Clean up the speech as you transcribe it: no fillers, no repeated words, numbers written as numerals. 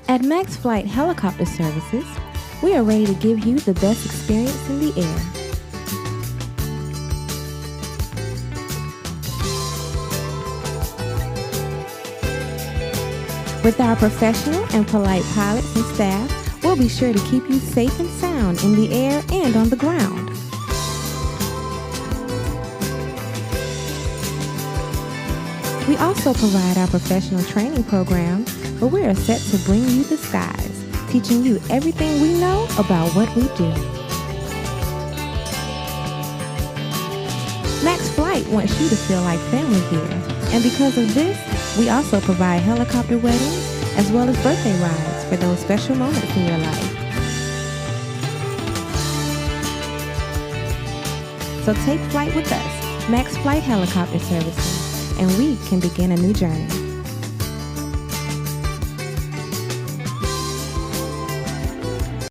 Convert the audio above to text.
At Max Flight Helicopter Services, we are ready to give you the best experience in the air. With our professional and polite pilots and staff, we'll be sure to keep you safe and sound in the air and on the ground. We also provide our professional training program where we are set to bring you the skies, teaching you everything we know about what we do. Max Flight wants you to feel like family here, and because of this, we also provide helicopter weddings as well as birthday rides for those special moments in your life. So take flight with us, Max Flight Helicopter Services, and we can begin a new journey.